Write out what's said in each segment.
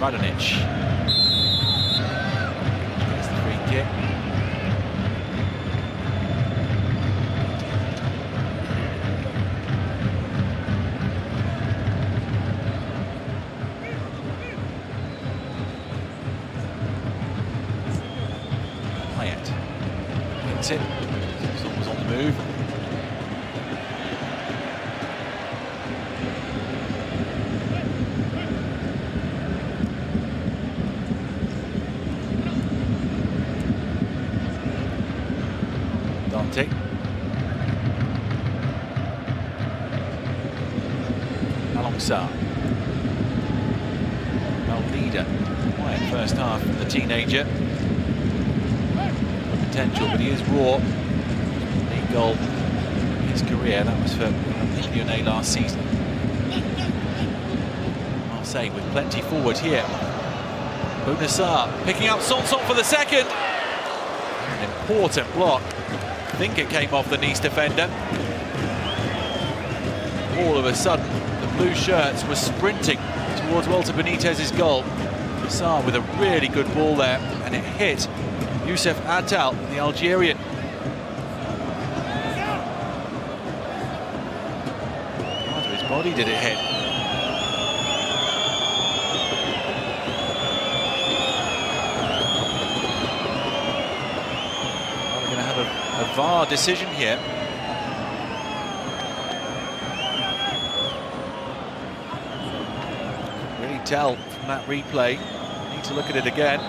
Radonic gets the free kick. Hits it. Son was on the move. Dante. Alongside. Leader. Quiet first half from the teenager. Potential, but he is raw. League goal in his career. That was for Lyonnais last season. Marseille with plenty forward here. Bounassar picking up Sanson for the second. An important block. I think it came off the Nice defender. All of a sudden, the blue shirts were sprinting towards Walter Benitez's goal. Bounassar with a really good ball there, and it hit Youssef Attal, the Algerian. Part of his body did it hit. Well, we're going to have a VAR decision here. Couldn't really tell from that replay. Need to look at it again.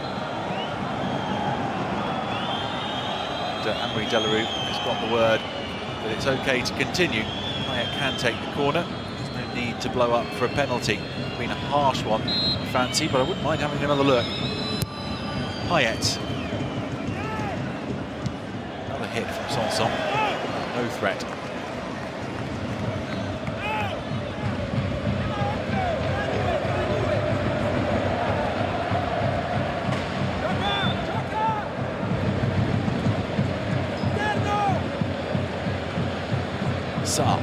Amri Delarue has got the word that it's okay to continue. Payet can take the corner. There's no need to blow up for a penalty. It's been a harsh one, I fancy, but I wouldn't mind having another look. Payet. Another hit from Sanson. No threat. Saar.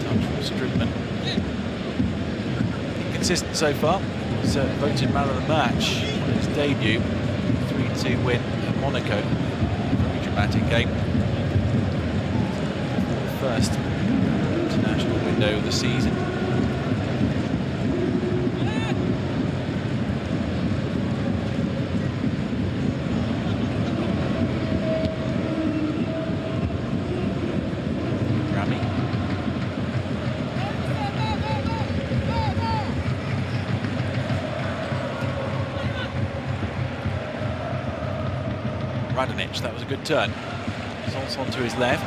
Touch from Strickman. Inconsistent so far. He's voted man of the match on his debut. 3-2 win at Monaco. Very dramatic game. The first international window of the season. Radonic, that was a good turn. Sanson to his left.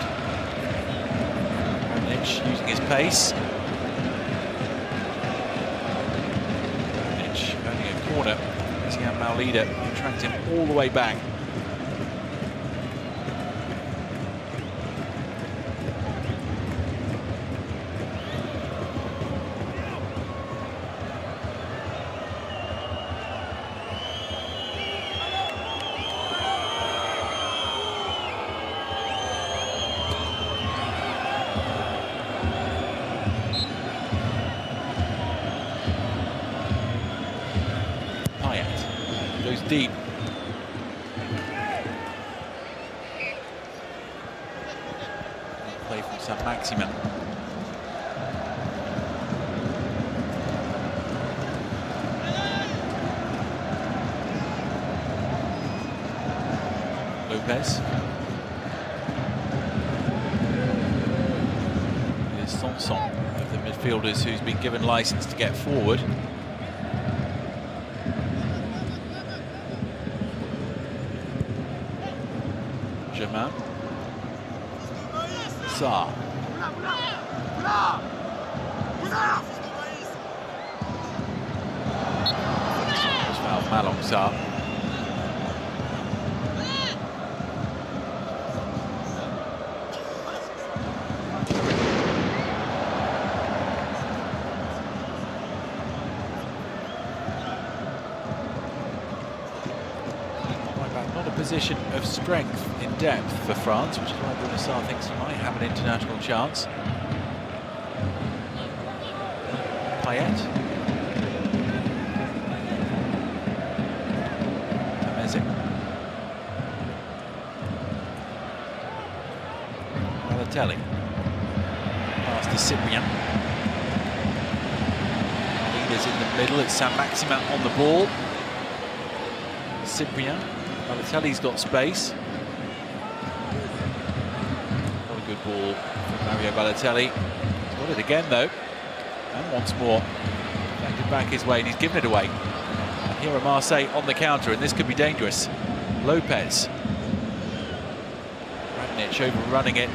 Radonic using his pace. Radonic earning a corner. Using out Maulida, who tracked him all the way back. Goes deep. Play from Saint-Maximin. Lopez. Here's Sanson, of the midfielders who's been given license to get forward. Germain. Saar. Just fouled Malong Saar. Not a position of strength in depth for France, which is why Bounassar thinks he might have an international chance. Payet. Tameze. Balotelli. Pass to Cyprien. Leaders in the middle. It's Saint-Maximin on the ball. Cyprien. Balotelli's got space. Not a good ball from Mario Balotelli. He's got it again though. And once more. Deflected back his way and he's given it away. And here are Marseille on the counter, and this could be dangerous. Lopez. Radnic overrunning it.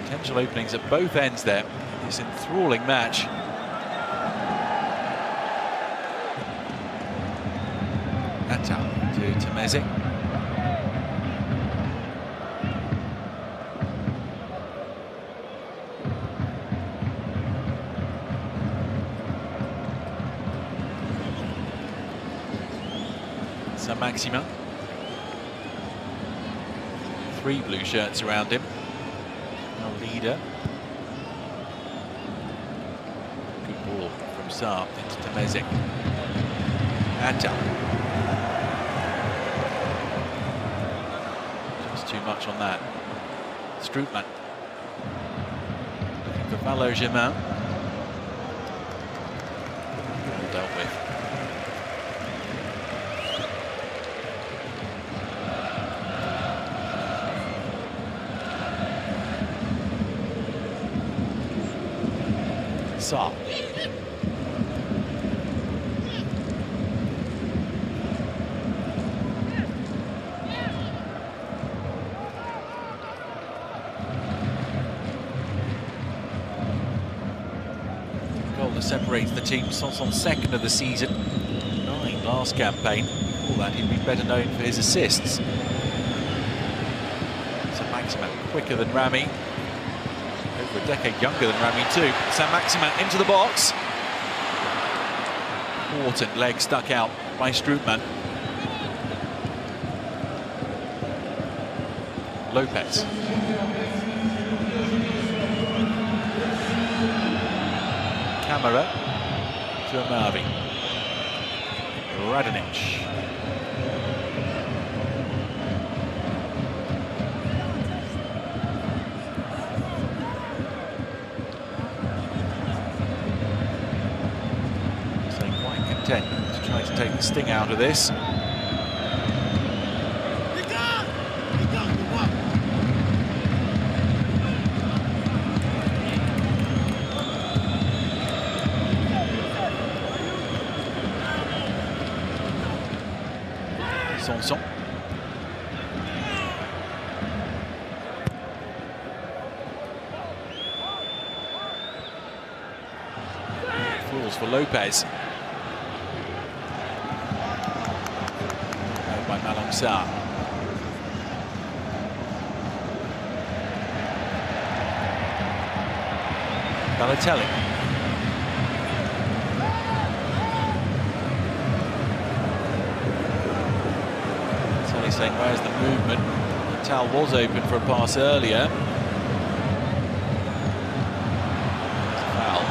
Potential openings at both ends there. This enthralling match. Natal to Tameze. Saint-Maximin. 3 blue shirts around him. Our leader. Good ball from Saar into Tameze. Natal. Just too much on that. Strootman. Looking for Valo-Germain. Well dealt with. Saar. Goal that separates the team. Sanson second of the season. 9 last campaign. Before that, he'd been better known for his assists. Saint-Maximin quicker than Rami. Over a decade younger than Rami too. Saint-Maximin into the box. Important leg stuck out by Strootman. Lopez. Camara to Amavi. Radnic. To try to take the sting out of this. Sanson. Falls for Lopez. By Malong-Sarr. Balotelli. Balotelli saying, where's the movement? Natal was open for a pass earlier. Foul.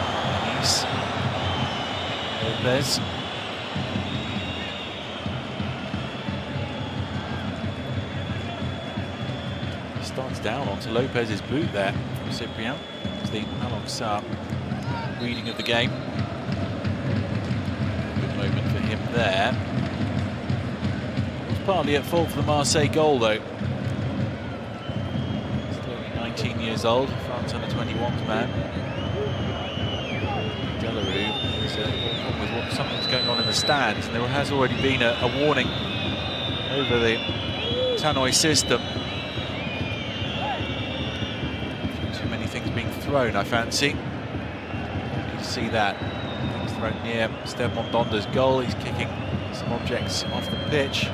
Nice. Lopez. Starts down onto Lopez's boot there from Cyprien. It's the Malong-Sarr reading of the game. Good moment for him there. He was partly at fault for the Marseille goal though. Still only 19 years old, France under 21's man. Delarue is with what something's going on in the stands, and there has already been a warning over the Tannoy system. Being thrown, I fancy. You can see that. He's thrown near Steve Mondonda's goal. He's kicking some objects off the pitch.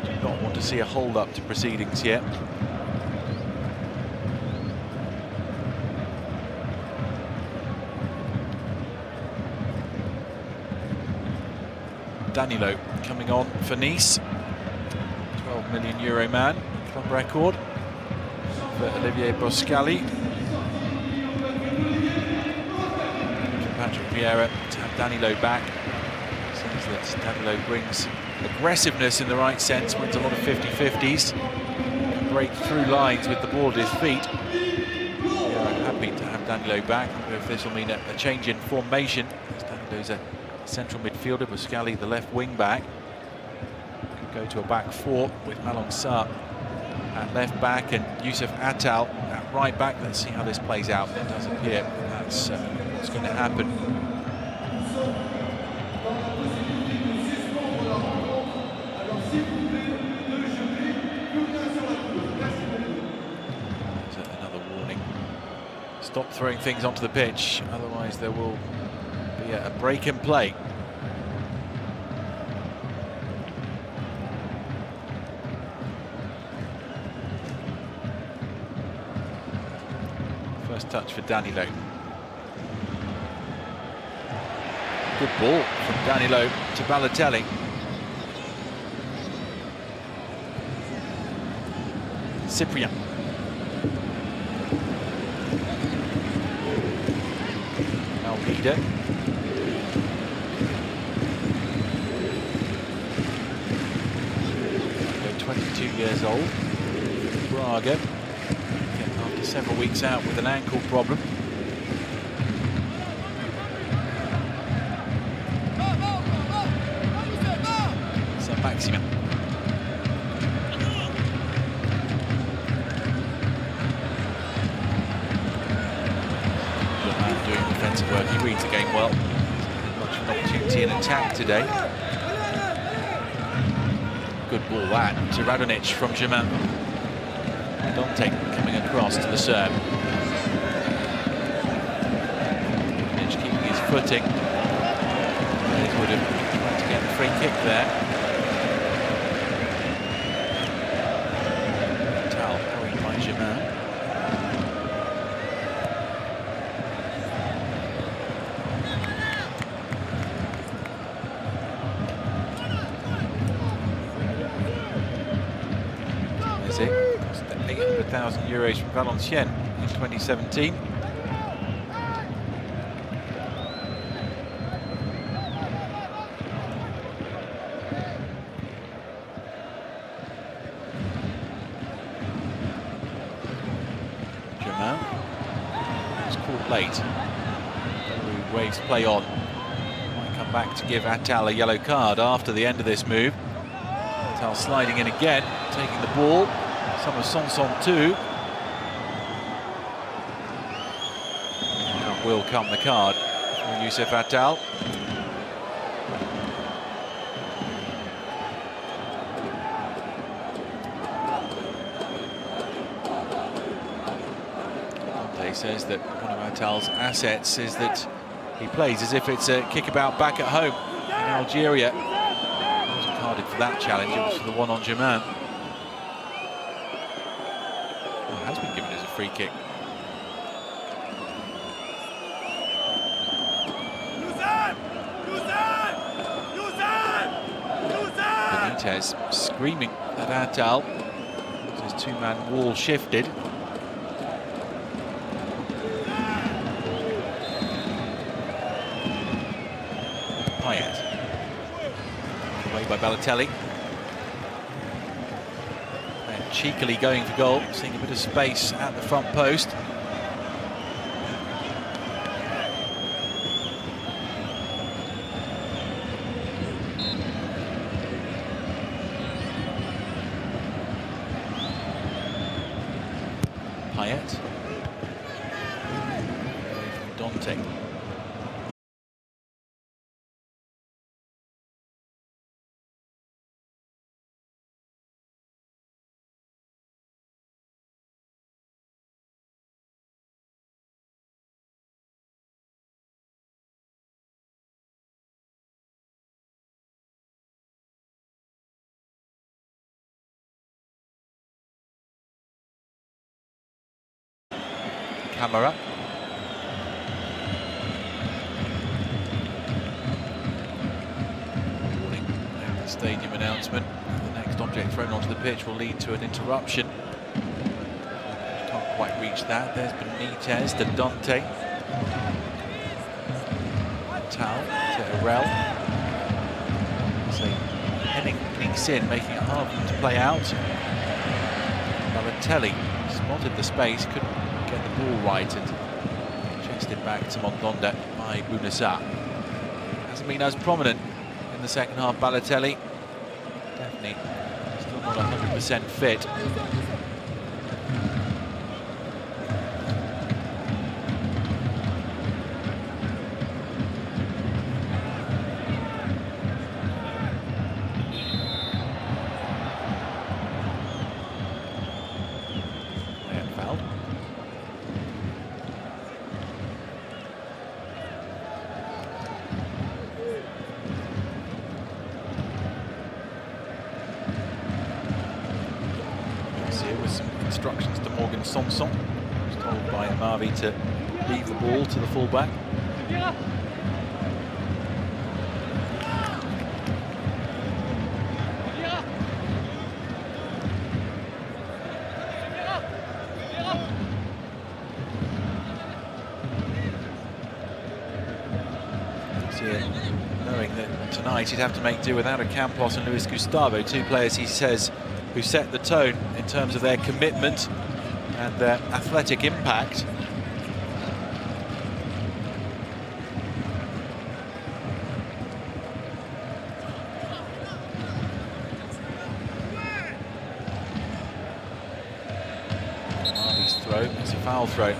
Do not want to see a hold-up to proceedings yet. Danilo coming on for Nice. €12 million man, club record. Olivier Boscali. Patrick Vieira to have Danilo back. Seems that Danilo brings aggressiveness in the right sense, wins a lot of 50-50s, can break through lines with the ball at his feet. I'm happy to have Danilo back. I don't know if this will mean a change in formation. Danilo's a central midfielder, Boscali the left wing back. Could go to a back four with Malong Sarr at left back and Youssef Attal at right back. Let's see how this plays out. It does appear that's what's going to happen. There's another warning. Stop throwing things onto the pitch, otherwise there will be a break in play. First touch for Danilo. Good ball from Danilo to Balotelli. Cyprien. Almeida. 22 years old. Braga. After several weeks out with an ankle problem. Saint-Maximin. Doing defensive work, he reads the game well. Much of an opportunity in attack today. Good ball that to Radonjic from Germain. Dante coming across to the serve. Radonjic keeping his footing. He would have tried to get the free kick there. Tal carried by Germain. Cost €800,000 from Valenciennes in 2017. Germain was caught late. Waves play on. Might come back to give Attal a yellow card after the end of this move. Attal sliding in again, taking the ball. Some of Sanson too. Now will come the card for Youssef Attal. Dante says that one of Attal's assets is that he plays as if it's a kickabout back at home in Algeria. He wasn't carded for that challenge, it was for the one on Germain. Has been given as a free kick. Benitez screaming at Attal. His two-man wall shifted. Payet. Away by Balotelli. Cheekily going for goal, seeing a bit of space at the front post. Payet. Away from Dante. Camera. Warning at the stadium announcement. The next object thrown onto the pitch will lead to an interruption. quite reach that. There's Benitez to Dante. Tal to Erel. So heading peeks in, making it hard for them to play out. Balotelli spotted the space, couldn't get the ball right, and chested back to Mondonda by Bounassa. Hasn't been as prominent in the second half, Balotelli. Definitely still not 100% fit. Instructions to Morgan Sanson, who's told by Marvi to leave the ball to the fullback. Knowing that tonight he'd have to make do without a Campos and Luis Gustavo, two players he says who set the tone in terms of their commitment and their athletic impact. Marvi's throw, it's a foul throw.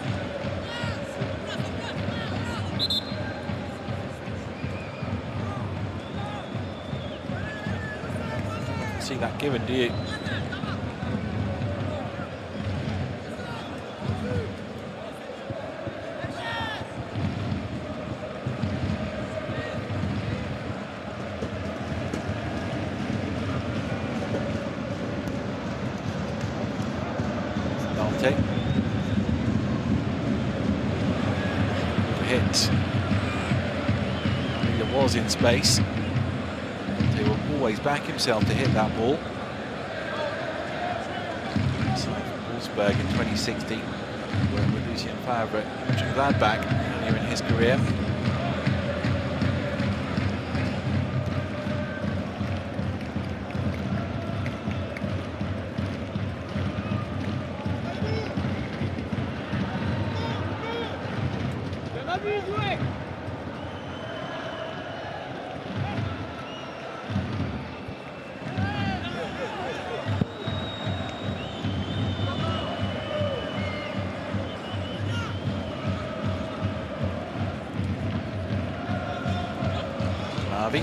See that given, do you? Dante. Hit. He was in space. He will always back himself to hit that ball. Wolfsburg in 2016, worked with Lucien Favre at Gladbach earlier in his career. Marvi.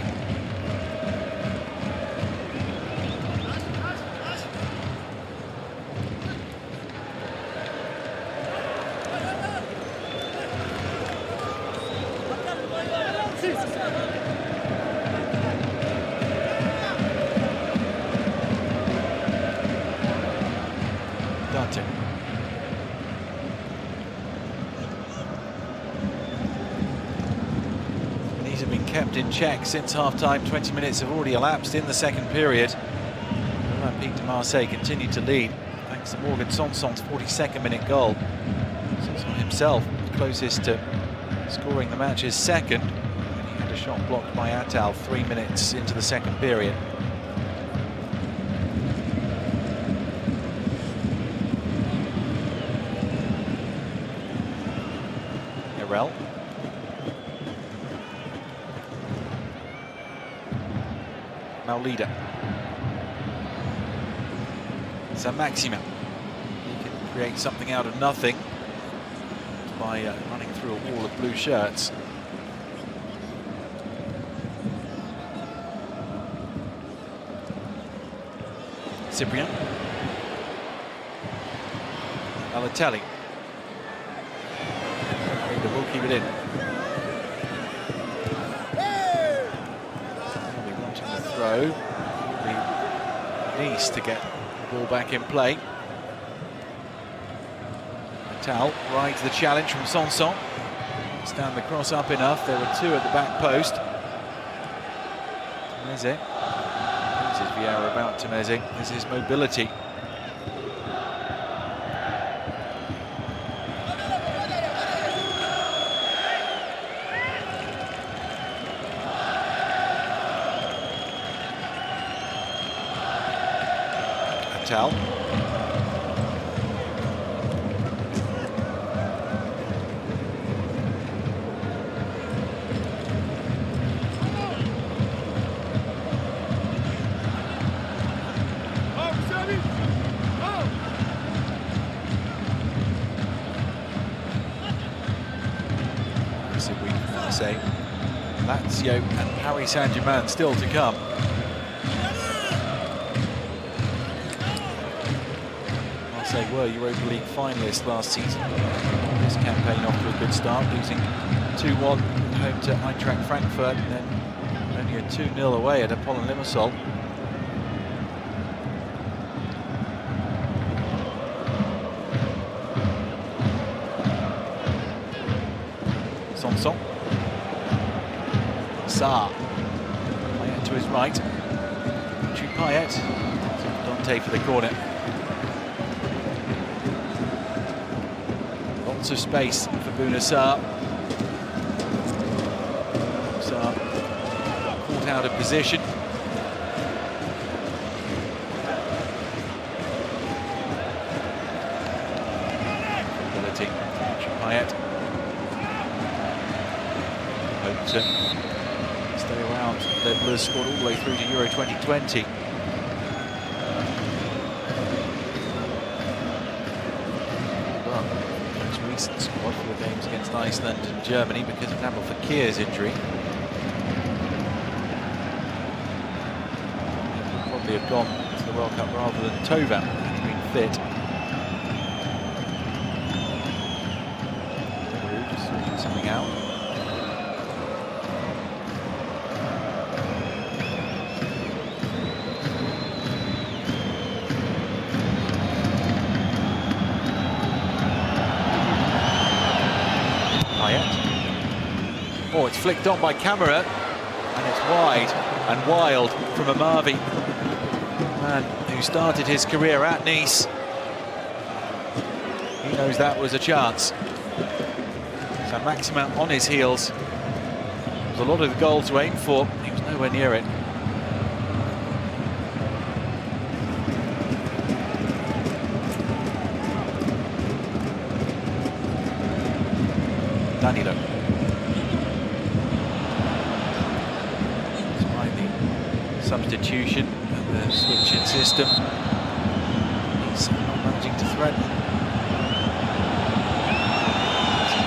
Dante. These have been kept in check since half-time. 20 minutes have already elapsed in the second period. Olympique de Marseille continued to lead thanks to Morgan Sanson's 42nd minute goal. Sanson himself closest to scoring the match's second. He had a shot blocked by Attal 3 minutes into the second period. Erel. Maulida. Saint-Maximin. He can create something out of nothing by running through a wall of blue shirts. Cyprien. Balotelli. Will keep it in. Wanting to throw. He needs to get the ball back in play. Tal rides the challenge from Sanson. Stand the cross up enough. There were two at the back post. Temeze. This is Vieira about Temeze. This is mobility. Attal. Marseille, Lazio and Paris Saint-Germain still to come. Marseille were Europa League finalists last season. This campaign off to a good start, losing 2-1 home to Eintracht Frankfurt, and then only a 2-0 away at Apollon Limassol. Sanson. Sarr. Payet to his right. Payet. Dante for the corner. Lots of space for Bouna Sarr. Sarr caught out of position. Ability. Payet. Hope to stay around. The Blues scored all the way through to Euro 2020. Most recent squad for the games against Iceland and Germany because of Nabil Fekir's injury. He'll probably have gone to the World Cup rather than Tova, had been fit. Just sorting something out. Oh, it's flicked on by camera, and it's wide and wild from Amavi, man who started his career at Nice. He knows that was a chance. Saint-Maximin on his heels. There's a lot of the goal to aim for. He was nowhere near it. Danilo. Substitution and the switch-in system. He's not managing to threaten.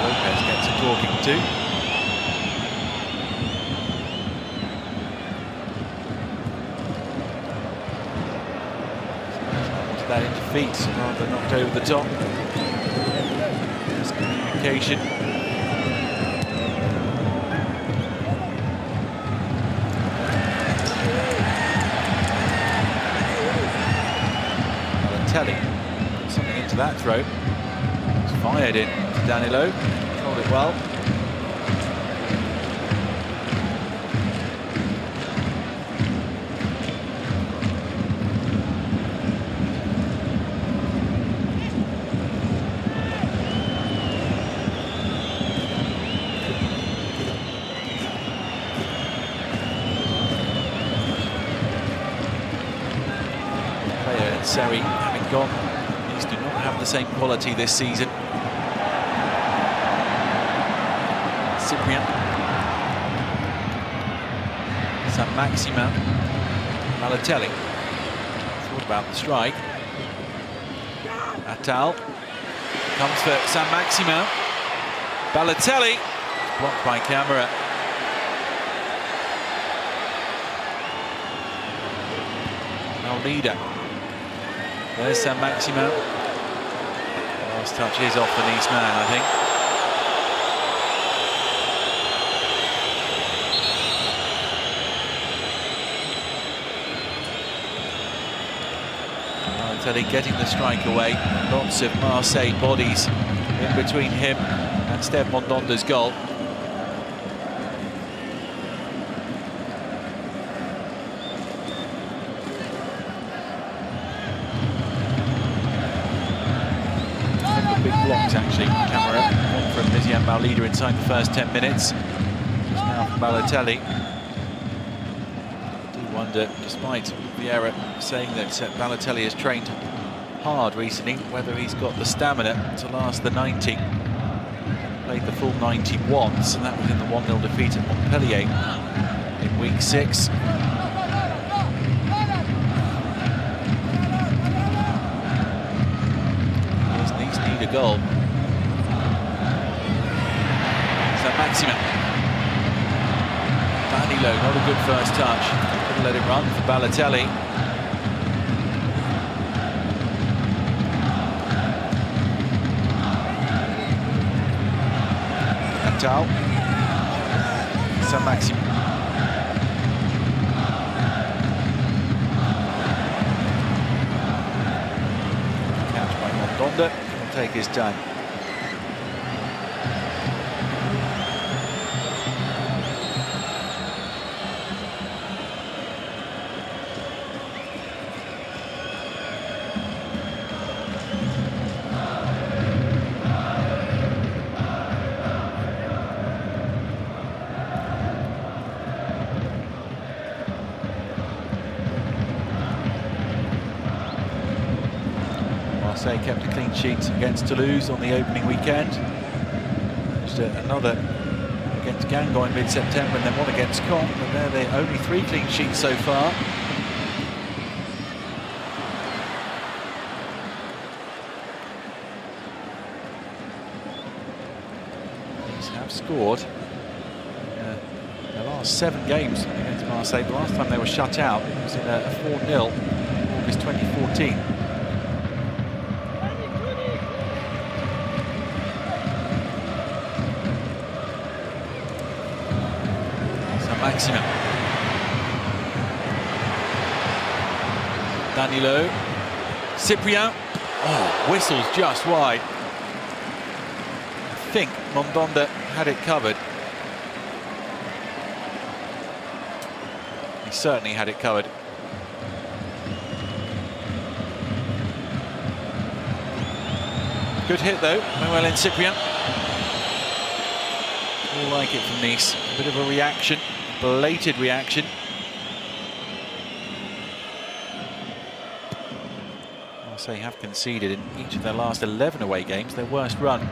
Lopez gets a talking to. Wanted that into feet rather than knocked over the top. Miscommunication. Something into that throw. It's fired in to Danilo. Controlled it well. Player and Seri having gone. These do not have the same quality this season. Cyprian. Saint-Maximin. Balotelli. Thought about the strike. Attal. Comes for Saint-Maximin. Balotelli. Blocked by camera. Now leader. There's Saint-Maximin. Last touch is off the Nice man, I think. Balotelli getting the strike away. Lots of Marseille bodies in between him and Steve Mondonda's goal. Blocks actually, camera one from Vivian Maulida inside the first 10 minutes. Just now from Balotelli. 2-1 wonder, despite Vieira saying that Balotelli has trained hard recently, whether he's got the stamina to last the 90. Played the full 90 once, and that was in the 1-0 defeat at Montpellier in week 6. Nice need a goal. So Maximin. Danilo, not a good first touch. Couldn't let it run for Balotelli. Cantal. So Maximin. Catch by Mondonda. He'll take his time. Marseille kept a clean sheet against Toulouse on the opening weekend. Just another against Guingamp in mid-September, and then one against Caen. But they're only 3 clean sheets so far. These have scored their last 7 games against Marseille. The last time they were shut out, it was in a 4-0 in August 2014. Maximin. Danilo. Cyprien. Oh, whistles just wide. I think Mondonda had it covered. He certainly had it covered. Good hit though, Manuel Cyprien. All like it from Nice. A bit of a reaction. Belated reaction. Marseille have conceded in each of their last 11 away games, their worst run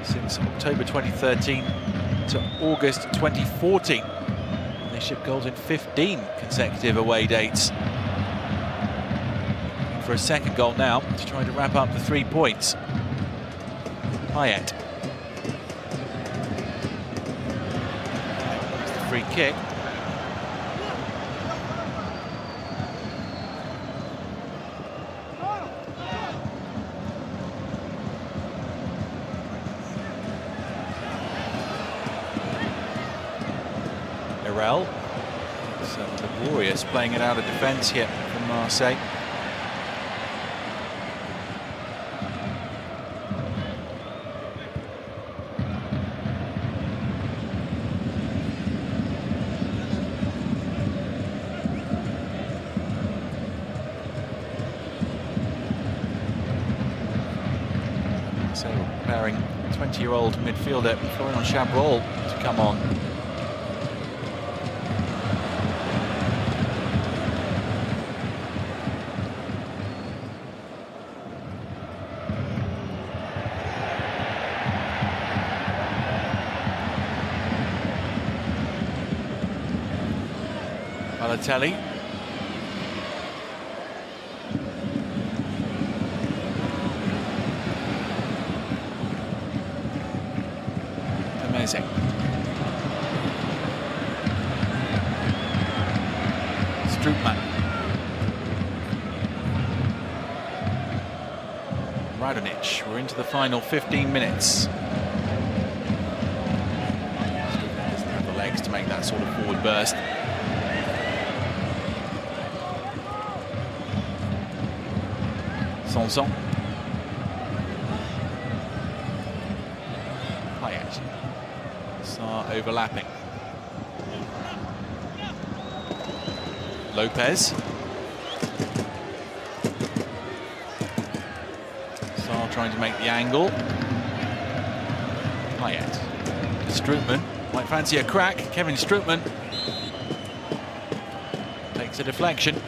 since October 2013 to August 2014. They shipped goals in 15 consecutive away dates. For a second goal now to try to wrap up the 3 points. Payet. Free kick. Irel. So laborious playing it out of defence here from Marseille. So preparing 20-year-old midfielder Florian Chabrol to come on. Balotelli. Amazing. Strootman. Radonic. We're into the final 15 minutes. Strootman doesn't have the legs to make that sort of forward burst. Sanson. Payet. Sarr overlapping. Lopez. Sarr trying to make the angle. Payet. Strootman. Might fancy a crack. Kevin Strootman. Takes a deflection.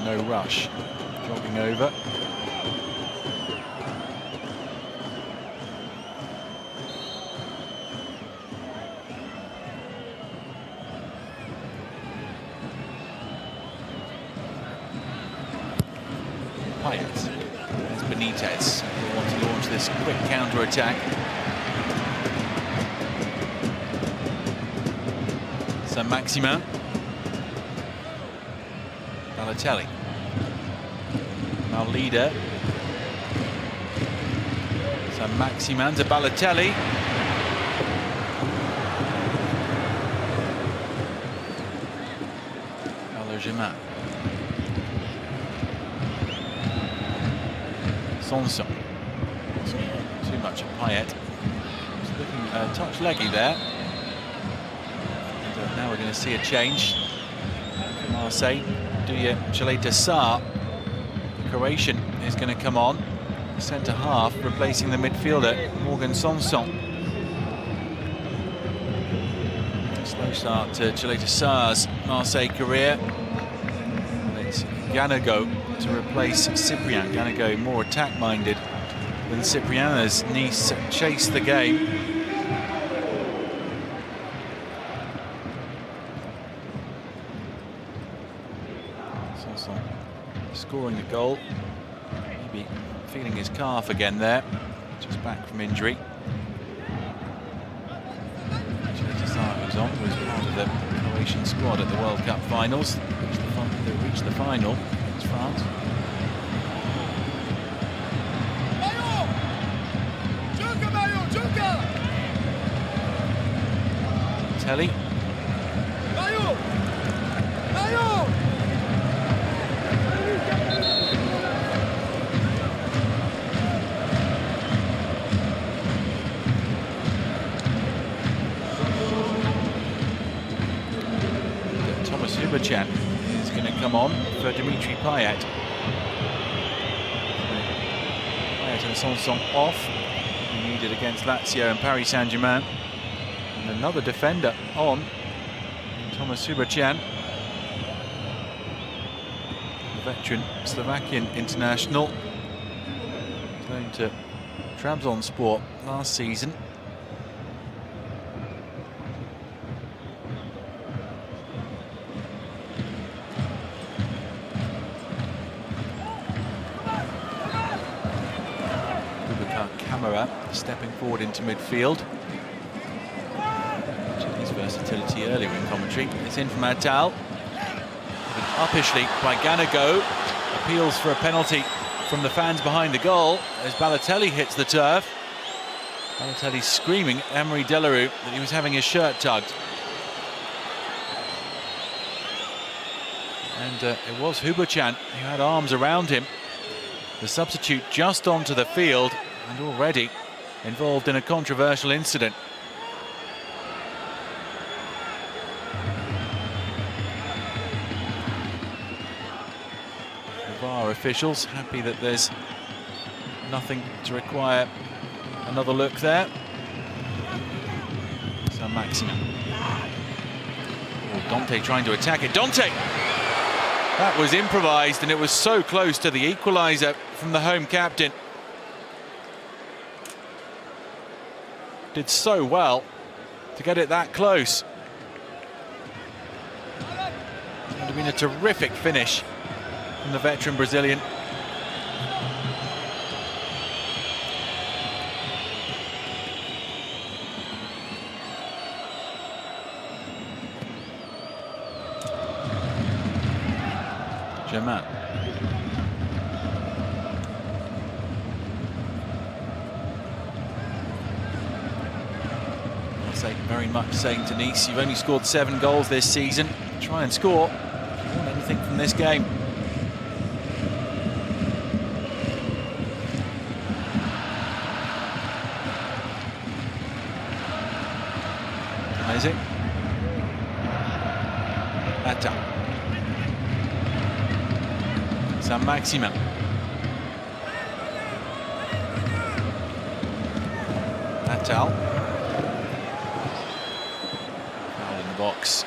No rush, jogging over. Payet. There's Benitez. Will want to launch this quick counter-attack. Saint-Maximin. Balotelli. Now leader. Saint-Maximin to Balotelli. Algerman. Sanson. Too much of Payet. He's looking a touch leggy there. And now we're going to see a change. Marseille. Chaleta Sarr, the Croatian, is going to come on. Centre half, replacing the midfielder, Morgan Sanson. Slow start to Chaleta Sarr's Marseille career. And it's Ganago to replace Cyprien. Ganago more attack-minded than Cyprien as Nice chased the game. Scoring a goal, maybe feeling his calf again there, just back from injury. Who's on, was part of the Croatian squad at the World Cup finals. They reached the final against France. Telly. Hubachan is going to come on for Dimitri Payet. Payet and Sanson off. He needed against Lazio and Paris Saint-Germain. And another defender on, Thomas Hubachan, the veteran Slovakian international, going to Trabzonspor last season. Stepping forward into midfield. His versatility earlier in commentary. It's in from Atal. Uppishly by Ganago. Appeals for a penalty from the fans behind the goal as Balotelli hits the turf. Balotelli screaming at Emery Delarue that he was having his shirt tugged. And it was Hubachan who had arms around him. The substitute just onto the field and already involved in a controversial incident. The VAR officials happy that there's nothing to require another look there. Saint-Maximin. Oh, Dante trying to attack it. Dante! That was improvised and it was so close to the equaliser from the home captain. Did so well to get it that close. It would have been a terrific finish from the veteran Brazilian. Germain. Very much saying to Nice, you've only scored 7 goals this season. Try and score if you want anything from this game. Is it? Atta. Saint-Maximin. Atal. Foul in the box.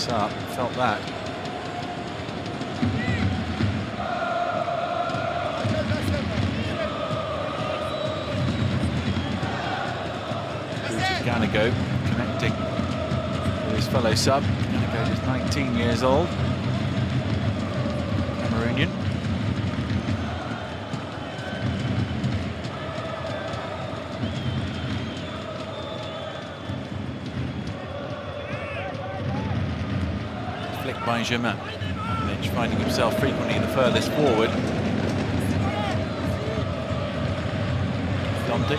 Up, felt that. Ganago connecting with his fellow sub. Ganago is 19 years old. Cameroonian. Flicked by Germain. Mitch finding himself frequently the furthest forward. Dante.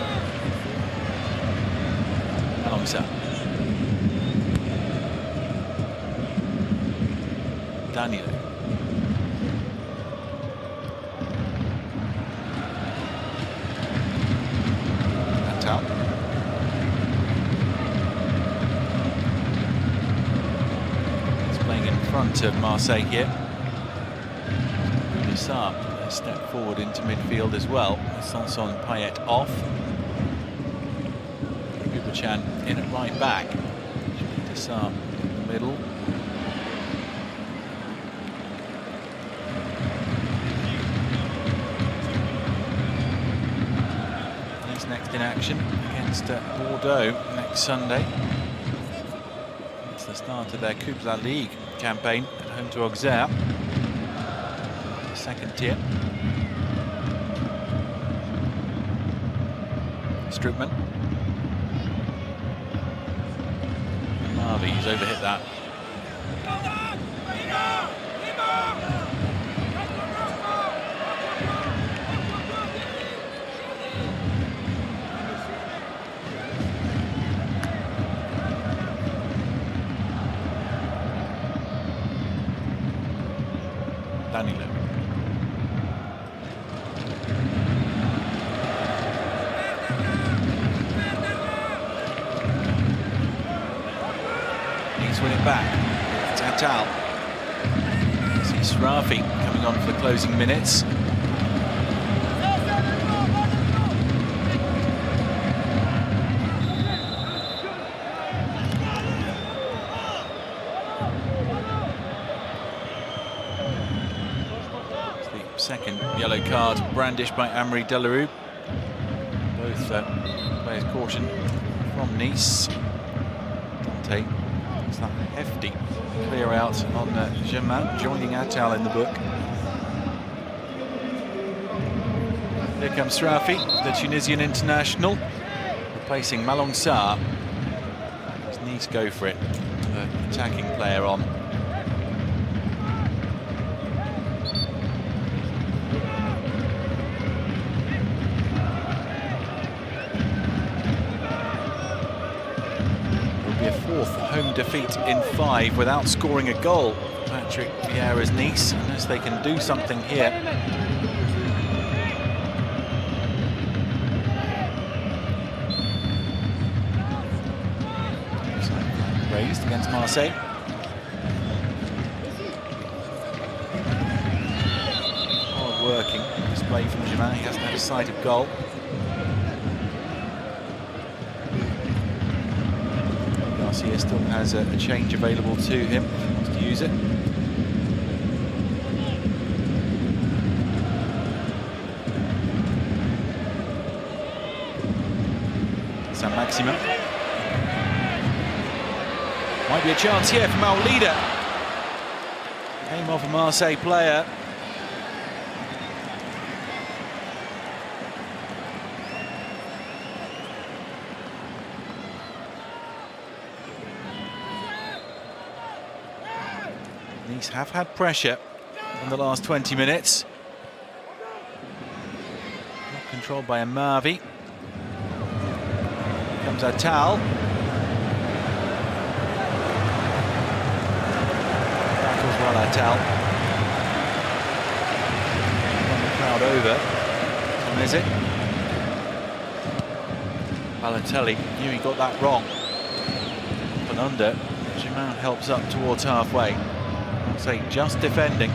Alongside. Daniel. Atal. In front of Marseille here. Buildup, a step forward into midfield as well. Sanson Payet off. Buildup in at right back. Buildup in the middle. He's next in action against Bordeaux next Sunday. It's the start of their Coupe de la Ligue campaign at home to Auxerre, the second tier. Strootman. Marvey, he's overhit that. Danilo. Needs to win it back. It's Atal. See Srafi coming on for the closing minutes. Second yellow card brandished by Amaury Delarue. Both players cautioned from Nice. Dante, it's that hefty clear out on Germain, joining Atal in the book. Here comes Srafi, the Tunisian international, replacing Malang Sarr. Does Nice go for it? The attacking player on. Fourth home defeat in 5 without scoring a goal. Patrick Vieira's Nice, unless they can do something here. Raised against Marseille. Hard working display from Germain. He hasn't had a sight of goal. Garcia still has a change available to him if he wants to use it. Saint-Maximin. Might be a chance here from our leader. Came off a Marseille player. Nice have had pressure in the last 20 minutes. Not controlled by Marvey. Here comes Atal. Battles well, Atal. out over. Is it? Balotelli knew he got that wrong. Up and under. Germain helps up towards halfway. I'll say just defending.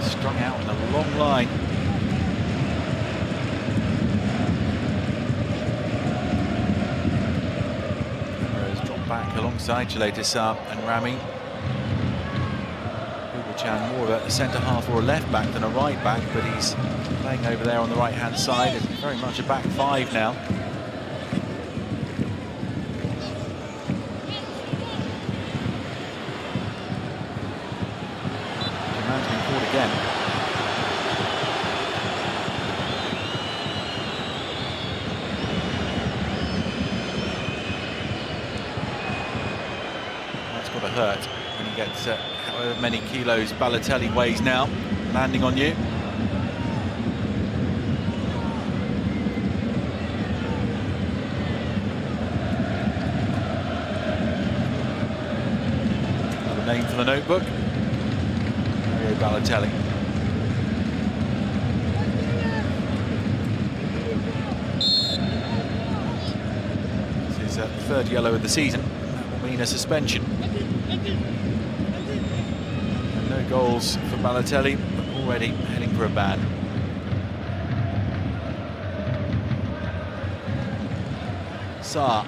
Strung out in a long line. Rose dropped back alongside Jaleta and Rami. More of a centre half or a left back than a right back, but he's playing over there on the right hand side. It's very much a back five now. Germain's been caught again. That's got to hurt when he gets however many kilos Balotelli weighs now, landing on you. Another name for the notebook. Mario Balotelli. This is the third yellow of the season. That will mean a suspension. Goals for Balotelli, but already heading for a ban. Sarr.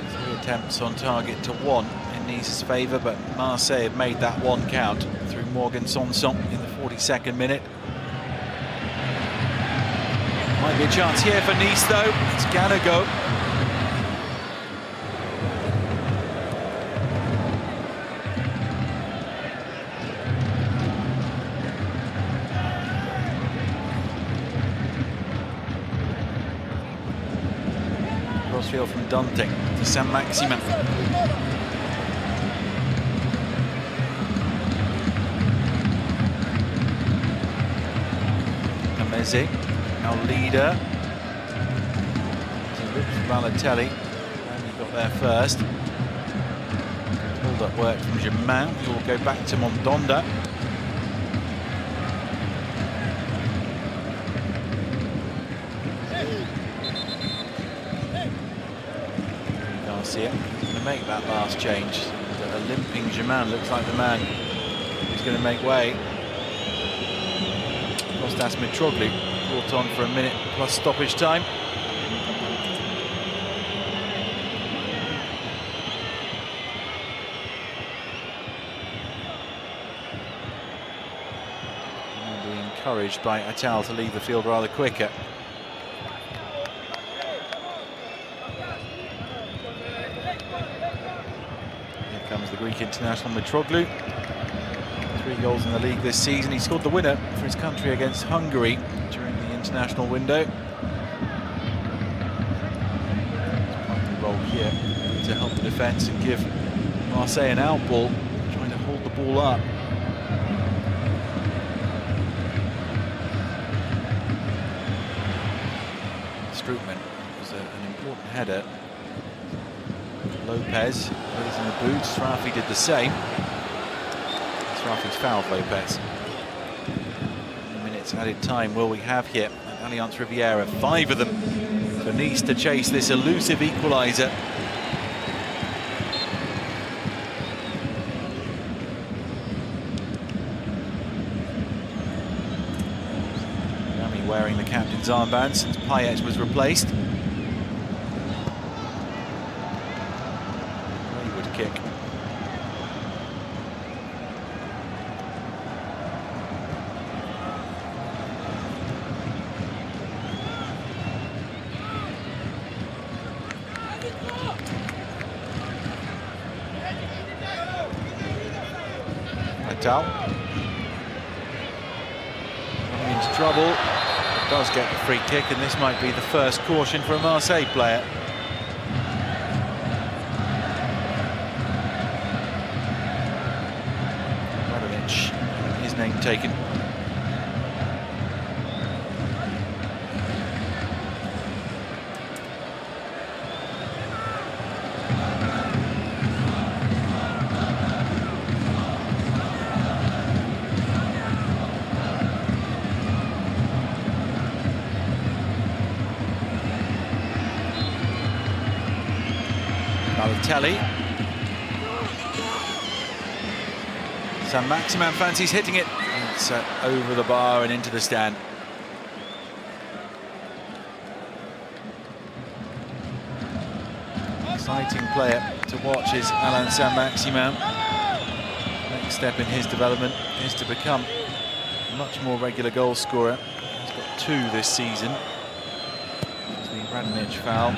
Three attempts on target to one. Nice's favour, but Marseille have made that one count through Morgan Sanson in the 42nd minute. Might be a chance here for Nice though. It's gonna go. Crossfield from Dunting to Saint-Maximin. Now leader. Balotelli. And he got there first. Hold up work from Germain. He will go back to Mondonda. Garcia going to make that last change. A limping Germain looks like the man who's going to make way. Kostas Mitroglou brought on for a minute plus stoppage time. And being encouraged by Atal to leave the field rather quicker. Here comes the Greek international Mitroglou. 3 goals in the league this season. He scored the winner for his country against Hungary during the international window. Role here to help the defence and give Marseille an out ball, trying to hold the ball up. Strootman was an important header. Lopez plays in the boots. Srafi did the same. Srafi's fouled Lopez. How many minutes added time will we have here at Allianz Riviera? 5 of them for Nice to chase this elusive equaliser. Rami wearing the captain's armband since Payet was replaced. Wayward kick. Atal running into trouble, does get the free kick, and this might be the first caution for a Marseille player. taken. Balotelli. Saint-Maximin fancies hitting it. It's over the bar and into the stand. Exciting player to watch is Alain Saint-Maximin. Next step in his development is to become a much more regular goal scorer. He's got 2 this season. It's the Radonic foul.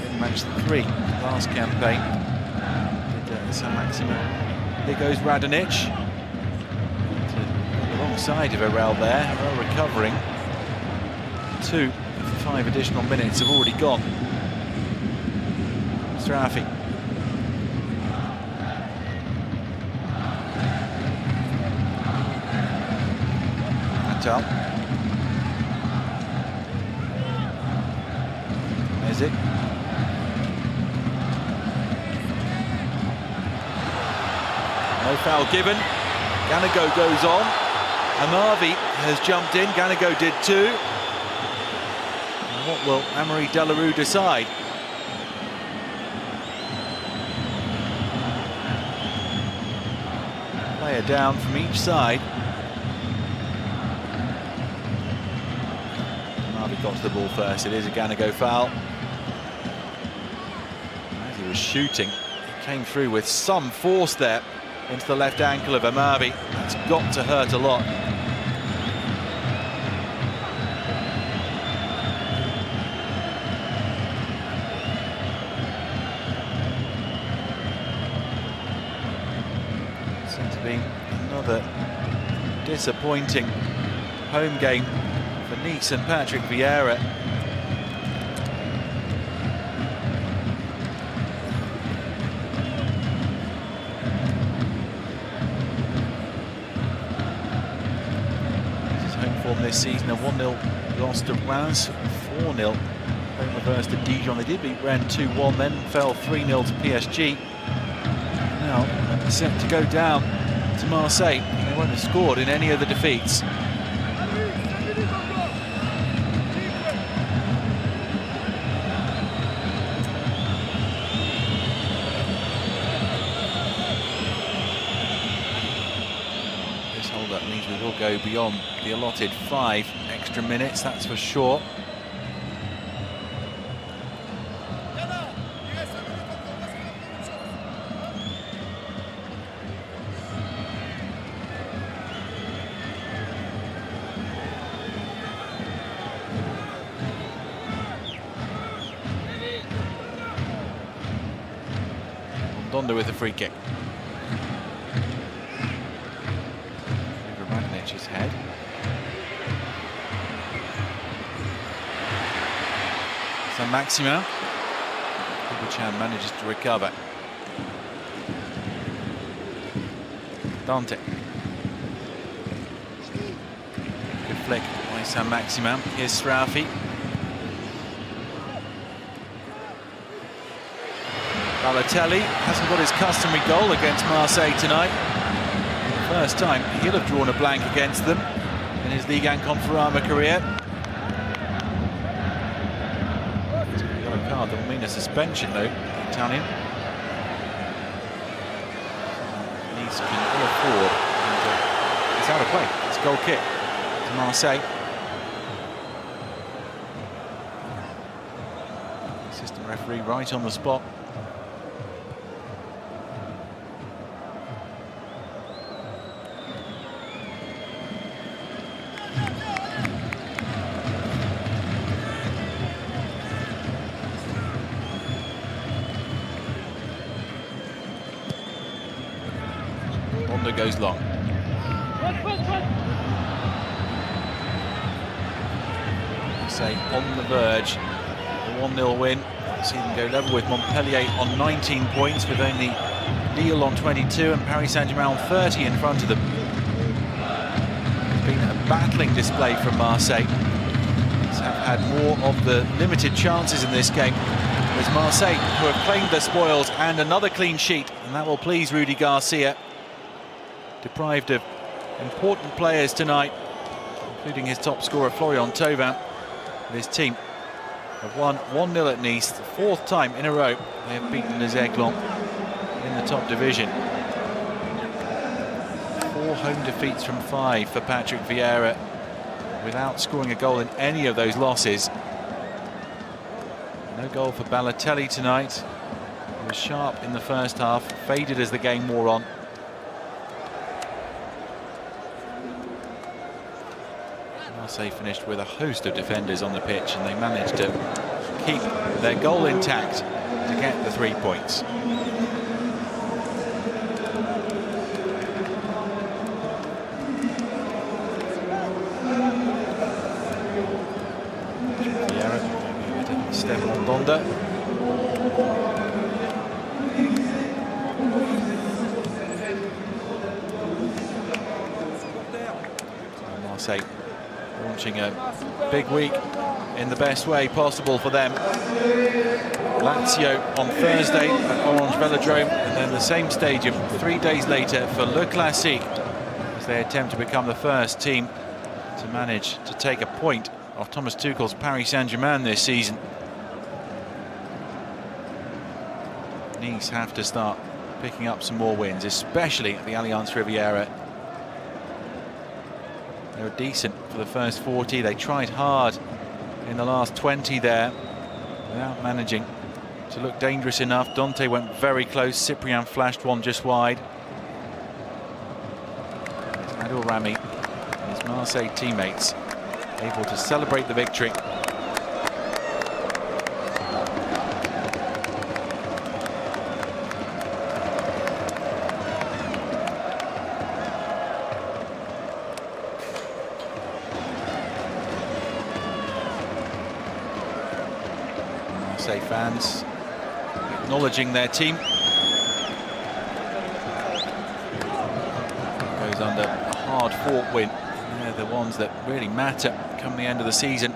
Didn't match the 3 last campaign. Did Saint-Maximin. Here goes Radonic. Alongside of Arel there, Arel recovering. 2 of the 5 additional minutes have already gone. Strafi. Natal. Is it? No foul given. Ganago goes on. Amavi has jumped in. Ganago did too. And what will Amaury Delarue decide? Player down from each side. Amavi got to the ball first. It is a Ganago foul. As he was shooting, he came through with some force there into the left ankle of Amavi. That's got to hurt a lot. Seems to be another disappointing home game for Nice and Patrick Vieira. This season, a 1-0 loss to Reims, 4-0 home reverse to Dijon. They did beat Rennes 2-1, then fell 3-0 to PSG. Now set to go down to Marseille. They won't have scored in any of the defeats. That means we will go beyond the allotted 5 extra minutes, that's for sure. Donda with a free kick. His head. Saint-Maximin. Kubuchan manages to recover. Dante. Good flick by Saint-Maximin. Here's Strafi. Balotelli hasn't got his customary goal against Marseille tonight. First time he'll have drawn a blank against them in his Ligue 1 Conforama career. A yellow card that will mean a suspension though, Italian. Nice can ill afford. And, it's out of play. It's a goal kick to Marseille. Assistant referee right on the spot. Goes long. Say on the verge, a 1-0 win. See them go level with Montpellier on 19 points, with only Lille on 22 and Paris Saint-Germain on 30 in front of them. battling display from Marseille. Have had more of the limited chances in this game. There's Marseille, who have claimed their spoils, and another clean sheet, and that will please Rudy Garcia. Deprived of important players tonight, including his top scorer Florian Thauvin. His team have won 1-0 at Nice, the 4th time in a row they have beaten Les Aiglons in the top division. 4 home defeats from 5 for Patrick Vieira, without scoring a goal in any of those losses. No goal for Balotelli tonight. He was sharp in the first half, faded as the game wore on. Marseille finished with a host of defenders on the pitch, and they managed to keep their goal intact to get the 3 points. Stefan Donda. Marseille launching a big week in the best way possible for them. Lazio on Thursday at Orange Velodrome, and then the same stadium 3 days later for Le Classique, as they attempt to become the first team to manage to take a point off Thomas Tuchel's Paris Saint-Germain this season. Nice have to start picking up some more wins, especially at the Allianz Riviera. They were decent for the first 40. They tried hard in the last 20 there, without managing to look dangerous enough. Dante went very close. Cyprien flashed one just wide. Adil Rami and his Marseille teammates able to celebrate the victory. Marseille fans acknowledging their team. Goes under a hard-fought win. They're the ones that really matter come the end of the season.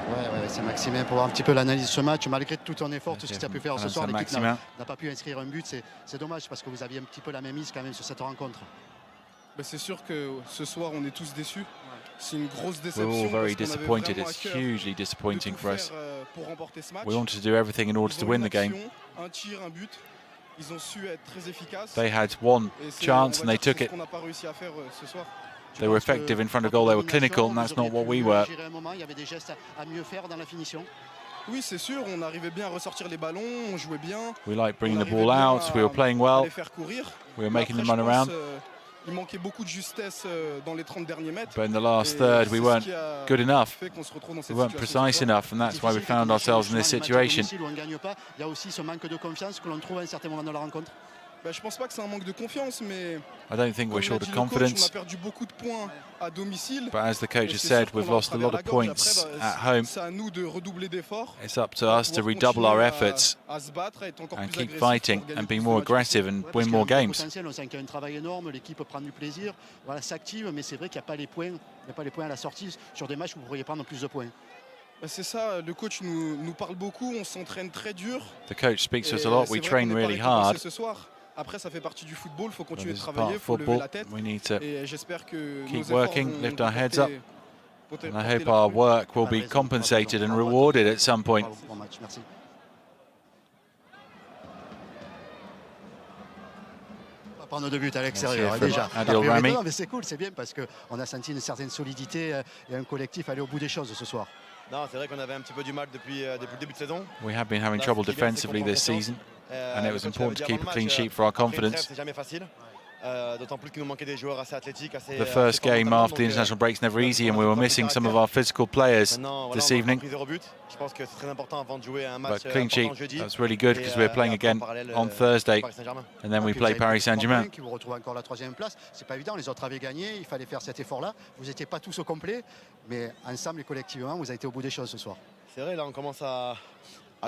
Ouais, c'est Maximin pour voir un petit peu l'analyse de ce match. Malgré tout ton effort, tout ce que tu as pu faire ce soir, l'équipe n'a pas pu inscrire un but. C'est dommage parce que vous aviez un petit peu la même mise quand même sur cette rencontre. C'est sûr que ce soir on est tous déçus. C'est une grosse déception. We're all very disappointed. It's hugely disappointing for us. We wanted to do everything in order to win the game. Un tir, un but. Ils ont su être très efficaces. They had one chance and they took it. They were effective in front of goal. They were clinical, and that's not what we were. Oui, c'est sûr, on arrivait bien à ressortir les ballons, on jouait bien. We liked bringing the ball out. We were playing well. We were making them run around. Il manquait beaucoup de justesse dans les 30 derniers mètres. But in the last third, we weren't good enough. We weren't precise enough, and that's why we found ourselves in this situation. Il y a aussi ce manque de confiance que l'on trouve à un certain moment de la rencontre. Je pense pas que c'est un manque de confiance, mais I don't think we're short of confidence. On a perdu beaucoup de points à domicile. But as the coach has said, we've lost a lot of points at home. C'est à nous de redoubler d'efforts. It's up to us to redouble our efforts and keep fighting and be more aggressive and win more games. On sent qu'il y a un travail énorme, l'équipe prend du plaisir, voilà, s'active, mais c'est vrai qu'il n'y a pas les points, à la sortie sur des matchs où vous pourriez prendre plus de points. C'est ça, le coach nous parle beaucoup, on s'entraîne très dur. The coach speaks to us a lot. We train really hard. Après, ça fait partie du football, il faut continuer de travailler, il faut lever la tête. Et j'espère que keep working, lift our heads up. And I hope our work will be compensated and rewarded at some point. Prendre de but à l'extérieur déjà. Adil Rami. Mais c'est cool, c'est bien parce qu'on a senti une certaine solidité et un collectif aller au bout des choses ce soir. Non, c'est vrai qu'on avait un petit peu du mal depuis le début de saison. We have been having trouble defensively this season, and it was important to keep a clean sheet for our confidence. C'est jamais facile. D'autant plus qu'il nous manquait des joueurs assez athlétiques, assez. The first game after the international break's never easy, and we were missing some of our physical players this evening. But clean sheet, that's really good because we're playing again on Thursday, and then we play Paris Saint-Germain. Qui vous retrouve encore la 3e place, c'est pas évident. Les autres avaient gagné, il fallait faire cet effort-là. Vous n'étiez pas tous au complet, mais ensemble et collectivement, vous avez été au bout des choses ce soir. C'est vrai, là, on commence à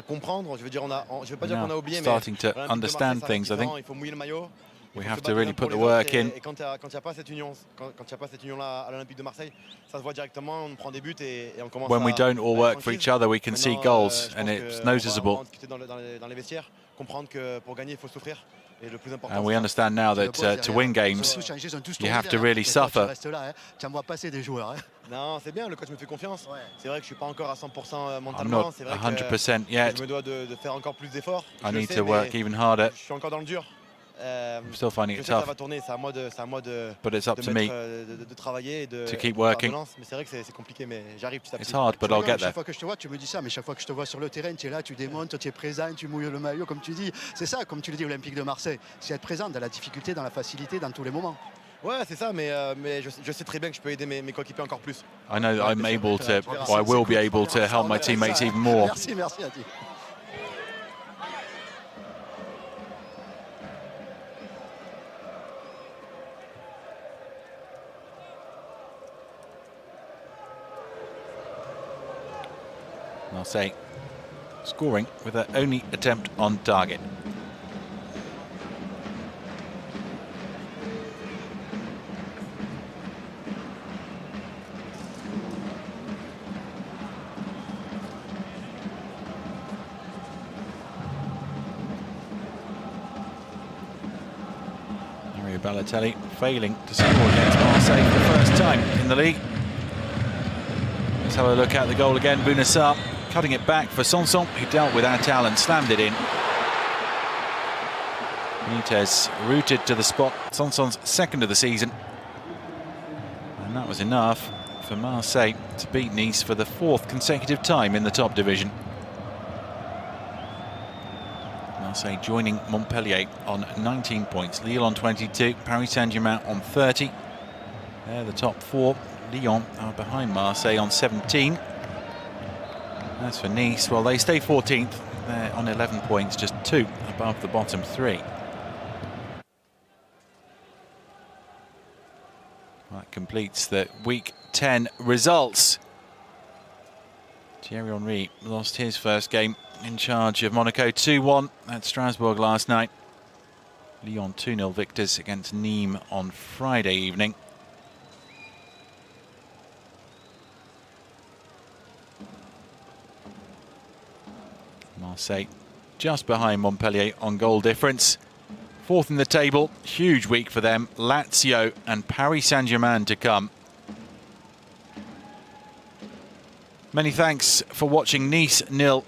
comprendre. Je veux dire, je veux pas dire qu'on a oublié, mais starting to understand things, I think. Il faut mouiller le maillot. We have to really put the work in. Et quand il n'y a pas cette union, quand il n'y a pas cette union-là à l'Olympique de Marseille, ça se voit directement, on prend des buts et on commence When we don't all work for each other, we can see goals, and it's noticeable. On va discuter dans les vestiaires, comprendre que pour gagner, il faut souffrir. And we understand now that to win games, you have to really suffer. Non, c'est bien, le coach me fait confiance. C'est vrai que je ne suis pas encore à 100% mentalement. I'm not 100% yet. Je me dois de faire encore plus d'efforts. I need to work even harder. Je suis encore dans le dur. I'm still finding it ça tough. va tourner, c'est à moi de But it's up to me travailler et to keep working. Mais c'est vrai que c'est compliqué, mais j'arrive petit à petit. It's hard, but I'll get there. Chaque fois que je te vois, tu me dis ça, mais chaque fois que je te vois sur le terrain, tu es là, tu démontes, tu es présent, tu mouilles le maillot, comme tu dis. C'est ça, comme tu le dis, Olympique de Marseille. C'est être présent dans la difficulté, dans la facilité, dans tous les moments. Ouais, c'est ça, mais je sais très bien que je peux aider mes coéquipiers encore plus. I know that I'm able to, or I will be able to help my teammates even more. Merci, merci Adi. Marseille scoring with their only attempt on target. Balotelli failing to score against Marseille for the first time in the league. Let's have a look at the goal again. Bounassar cutting it back for Sanson, who dealt with Attal and slammed it in. Benitez rooted to the spot. Sanson's second of the season. And that was enough for Marseille to beat Nice for the fourth consecutive time in the top division. Marseille joining Montpellier on 19 points, Lille on 22, Paris Saint-Germain on 30. They're the top four. Lyon are behind Marseille on 17. As for Nice, well, they stay 14th. They're on 11 points, just 2 above the bottom 3. That completes the Week 10 results. Thierry Henry lost his first game in charge of Monaco 2-1 at Strasbourg last night. Lyon 2-0 victors against Nîmes on Friday evening. Marseille just behind Montpellier on goal difference. Fourth in the table, huge week for them. Lazio and Paris Saint-Germain to come. Many thanks for watching. Nice 0,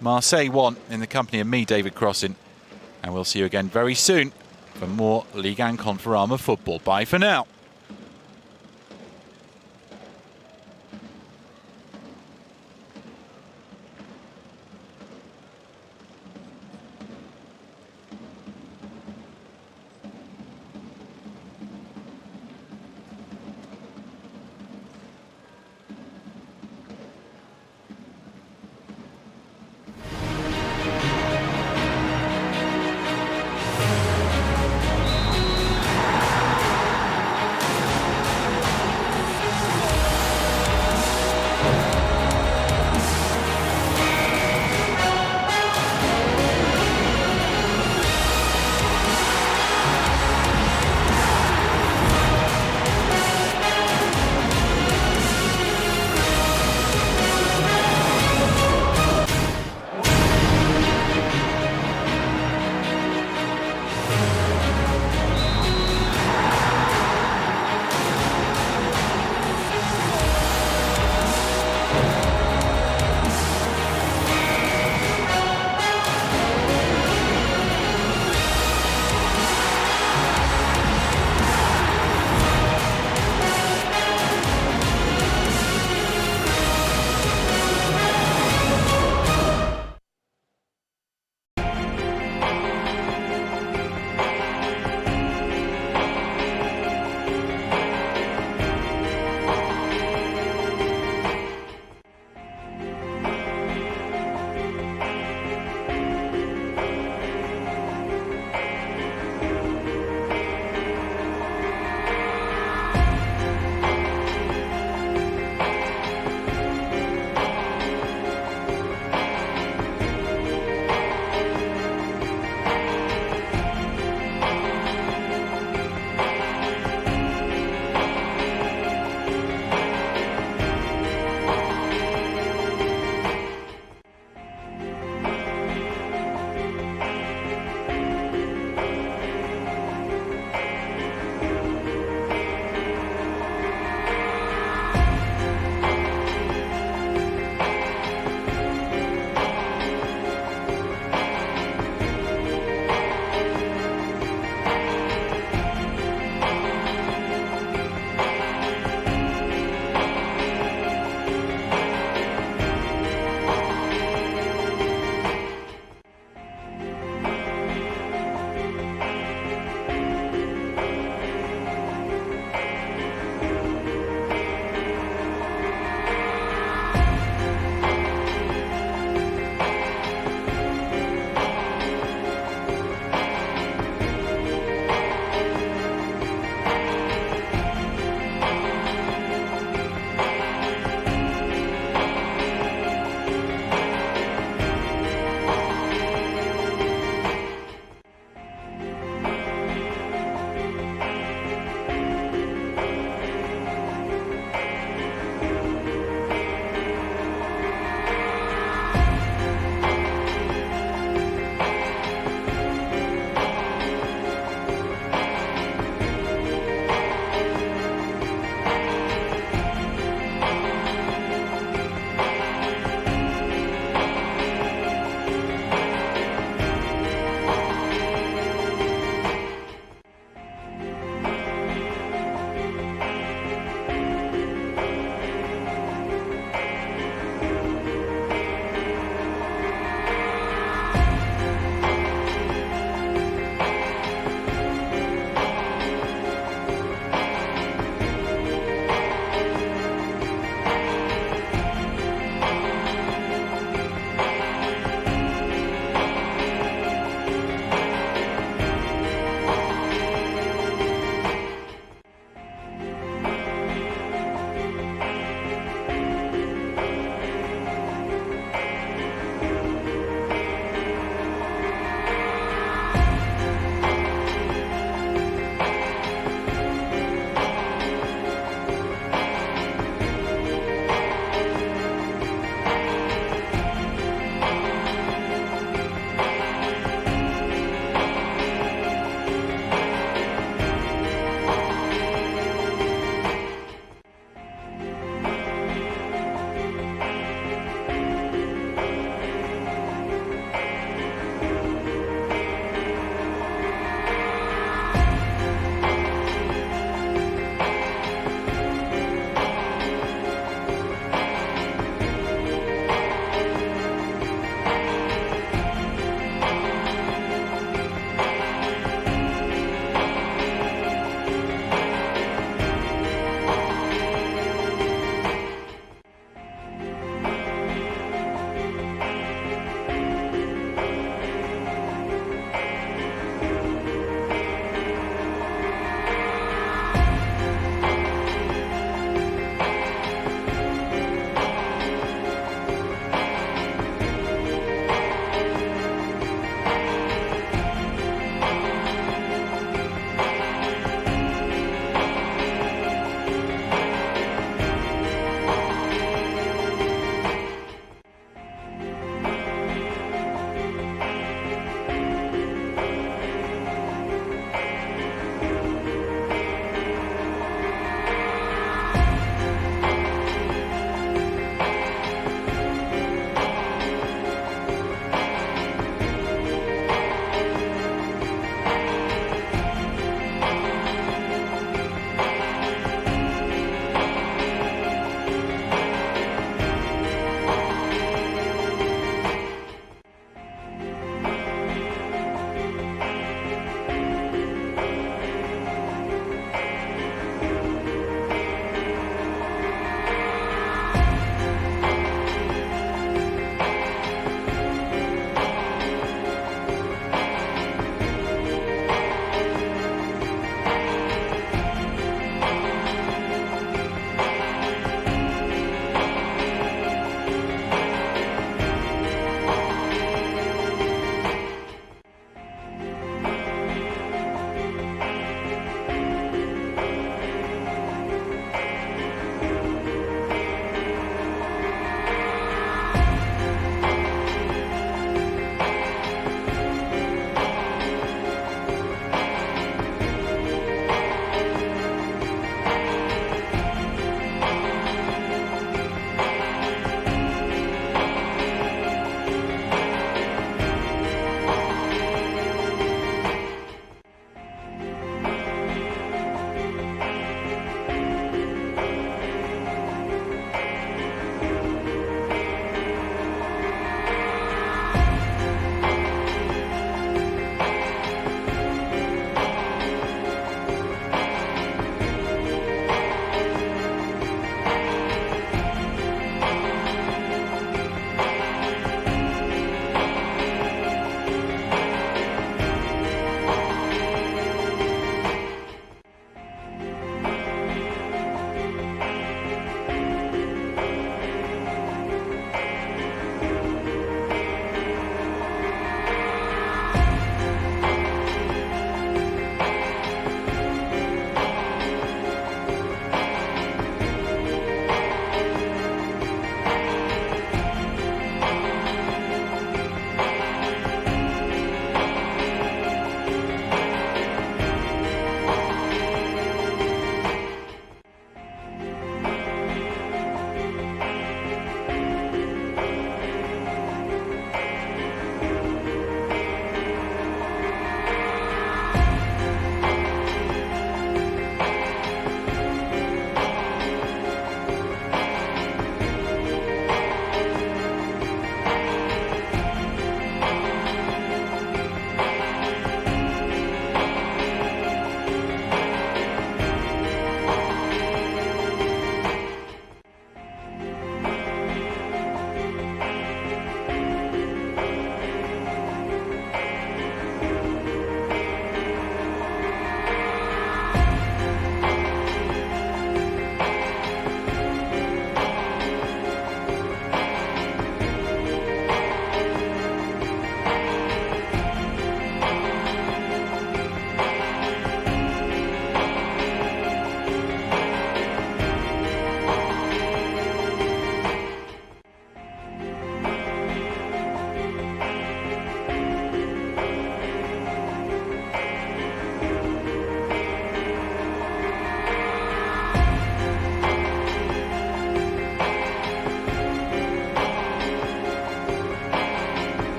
Marseille 1 in the company of me, David Crossin. And we'll see you again very soon for more Ligue 1 Conforama football. Bye for now.